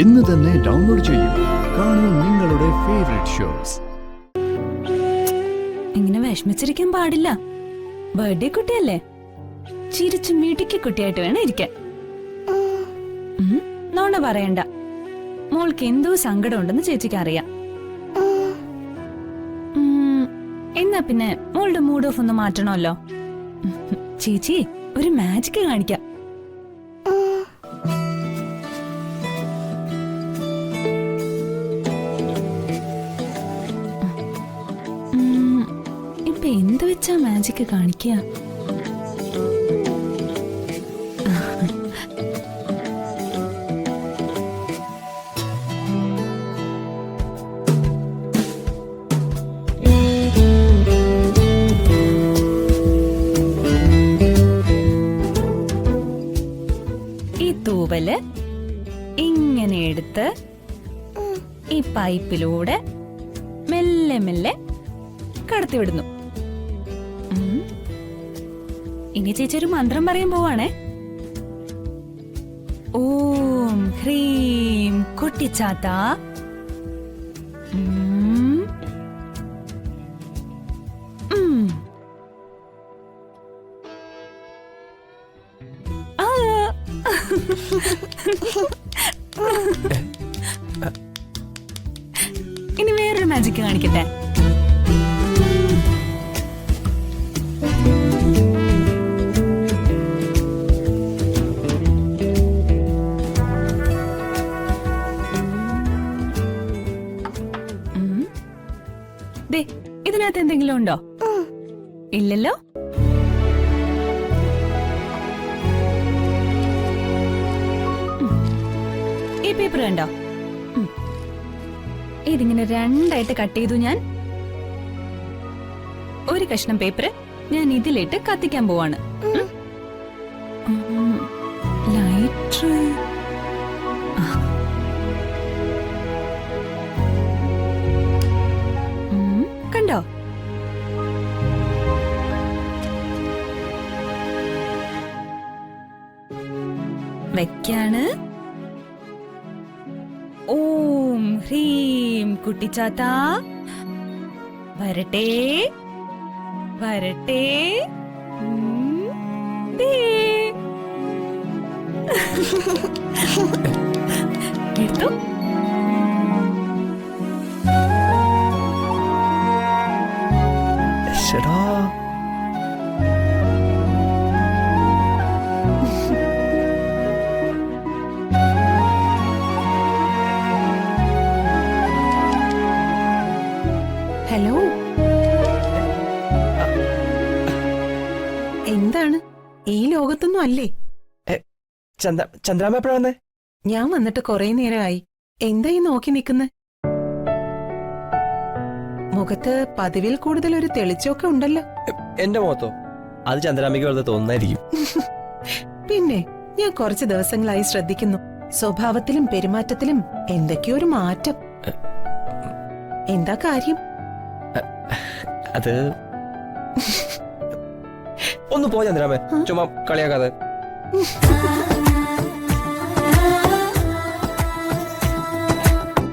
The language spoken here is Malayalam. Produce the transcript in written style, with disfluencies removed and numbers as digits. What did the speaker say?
ഇന്ന് തന്നെ ഡൗൺലോഡ് ചെയ്യൂ. കാണൂ നിങ്ങളുടെ ഫേവറേറ്റ് ഷോസ്. ഇങ്ങനെ വിഷമിച്ചിരിക്കാൻ പാടില്ല. ബർത്ത്ഡേ കുട്ടിയല്ലേ, ചിരിച്ചു മിടുക്കി കുട്ടിയായിട്ട് വേണം ഇരിക്കാൻ. നോണ പറയണ്ട. മോൾക്ക് എന്തോ സങ്കടം ഉണ്ടെന്ന് ചേച്ചിക്ക് അറിയാം. എന്നാ പിന്നെ മോളുടെ മൂഡ് ഓഫ് ഒന്ന് മാറ്റണമല്ലോ. ചേച്ചി ഒരു മാജിക് കാണിക്കാം. ഇപ്പൊ എന്ത് വെച്ചാ മാജിക് കാണിക്കുക? ഈ തൂവല് ഇങ്ങനെ എടുത്ത് ഈ പൈപ്പിലൂടെ മെല്ലെ മെല്ലെ കടത്തിവിടുന്നു. ഇനി ചേച്ചി ഒരു മന്ത്രം പറയാൻ പോവാണേ. ഓം ഹ്രീം കുട്ടിച്ചാത്ത. ഇനി വേറൊരു മാജിക് കാണിക്കട്ടെ. ഇതിനകത്ത് എന്തെങ്കിലും ഉണ്ടോ? ഇല്ലല്ലോ. ഈ പേപ്പർ കണ്ടോ? ഇതിങ്ങനെ രണ്ടായിട്ട് കട്ട് ചെയ്തു ഞാൻ. ഒരു കഷ്ണം പേപ്പർ ഞാൻ ഇതിലിട്ട് കത്തിക്കാൻ പോവാണ്. ലൈറ്റർ കണ്ടോ? വെക്കാണ്. ഓം ഹ്രീം കുട്ടിച്ചാത്ത വരട്ടെ വരട്ടെ. എടുത്തു. ഹലോ, എന്താണ്? ഈ ലോകത്തൊന്നും അല്ലേ? ചന്ദ്രാമ്മ എപ്പോഴാ വന്നേ? ഞാൻ വന്നിട്ട് കൊറേ നേരമായി. എന്താ ഈ നോക്കി നിക്കുന്നെ? മുഖത്ത് പതിവിൽ കൂടുതൽ ഒരു തെളിച്ചൊക്കെ ഉണ്ടല്ലോ. എന്റെ മുഖത്തോ? അത് ചന്ദ്രാമ്മയ്ക്ക് വെറുതെ തോന്നുന്നായിരിക്കും. പിന്നെ ഞാൻ കുറച്ച് ദിവസങ്ങളായി ശ്രദ്ധിക്കുന്നു. സ്വഭാവത്തിലും പെരുമാറ്റത്തിലും എന്തൊക്കെയോ ഒരു മാറ്റം. എന്താ കാര്യം? അത് ഒന്ന് പോ ചന്ദ്രാമ്മ, ചുമ്മാ കളിയാക്കാതെ.